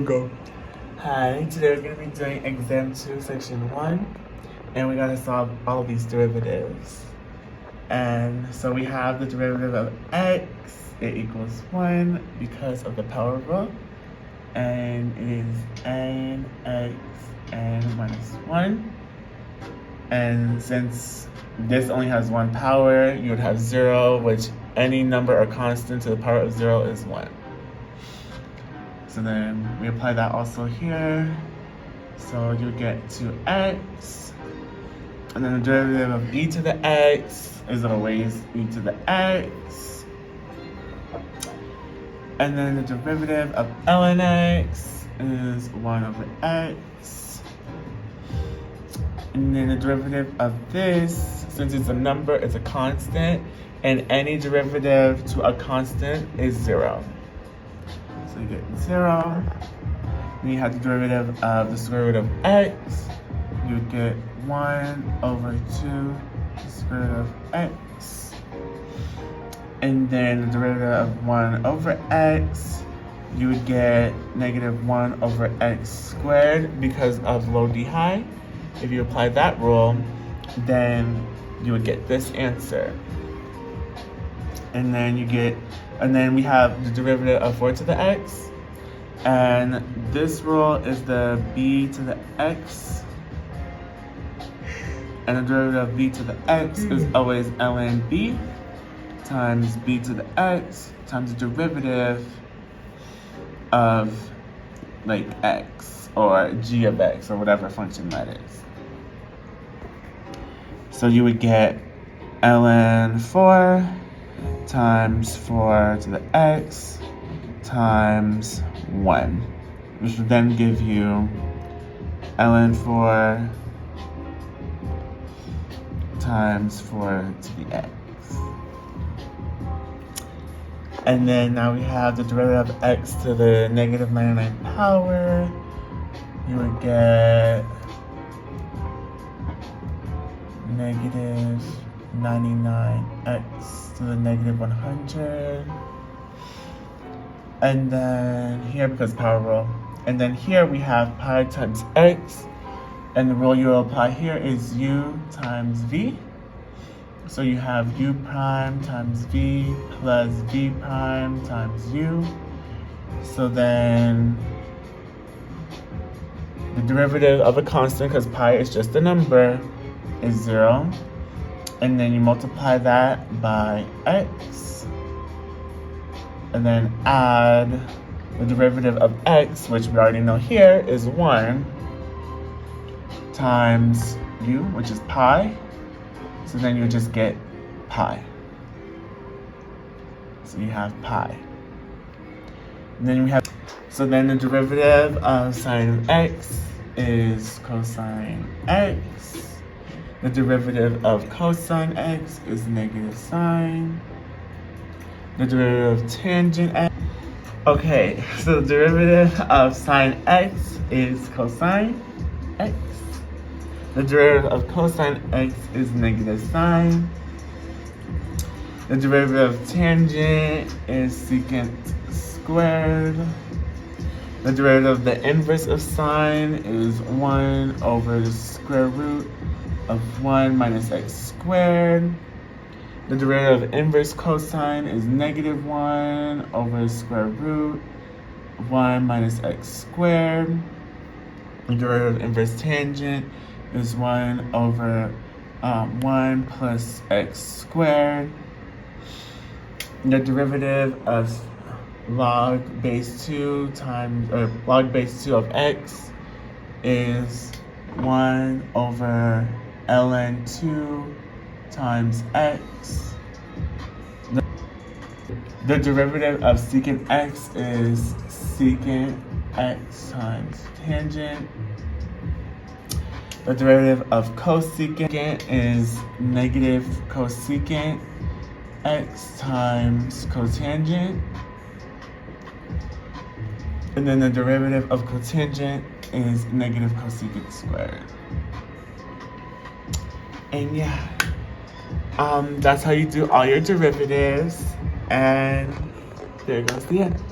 Go. Hi, today we're going to be doing exam 2, section 1, and we're going to solve all of these derivatives. And so we have the derivative of x, it equals 1 because of the power rule, and it is n x n minus 1. And since this only has one power, you would have 0, which any number or constant to the power of 0 is 1. So then we apply that also here. So you get 2x. And then the derivative of e to the x is always e to the x. And then the derivative of ln x is 1 over x. And then the derivative of this, since it's a number, it's a constant. And any derivative to a constant is 0. So you get 0. Then you have the derivative of the square root of x. You would get 1 over 2 the square root of x. And then the derivative of 1 over x, you would get negative 1 over x squared because of low d high. If you apply that rule, then you would get this answer. And then we have the derivative of 4 to the x. And this rule is the b to the x. And the derivative of b to the x is always ln b times b to the x times the derivative of like x or g of x or whatever function that is. So you would get ln 4 times 4 to the x times 1, which would then give you ln 4 times 4 to the x. And then now we have the derivative of x to the negative 99 power. You would get negative 99x to the negative 100. And then here, because power rule. And then here we have pi times x. And the rule you will apply here is u times v. So you have u prime times v plus v prime times u. So then the derivative of a constant, because pi is just a number, is 0. And then you multiply that by x. And then add the derivative of x, which we already know here is 1, times u, which is pi. So then you just get pi. So you have pi. And then we have, so then the derivative of sine of x is cosine x. The derivative of cosine x is negative sine. The derivative of tangent x. Okay, so the derivative of sine x is cosine x. The derivative of cosine x is negative sine. The derivative of tangent is secant squared. The derivative of the inverse of sine is 1 over the square root of 1 minus x squared. The derivative of inverse cosine is negative 1 over the square root of 1 minus x squared. The derivative of inverse tangent is 1 over 1 plus x squared. The derivative of log base 2 times, or log base 2 of x is 1 over ln 2 times x. The derivative of secant x is secant x times tangent. The derivative of cosecant is negative cosecant x times cotangent. And then the derivative of cotangent is negative cosecant squared. And yeah, that's how you do all your derivatives. And there goes the end.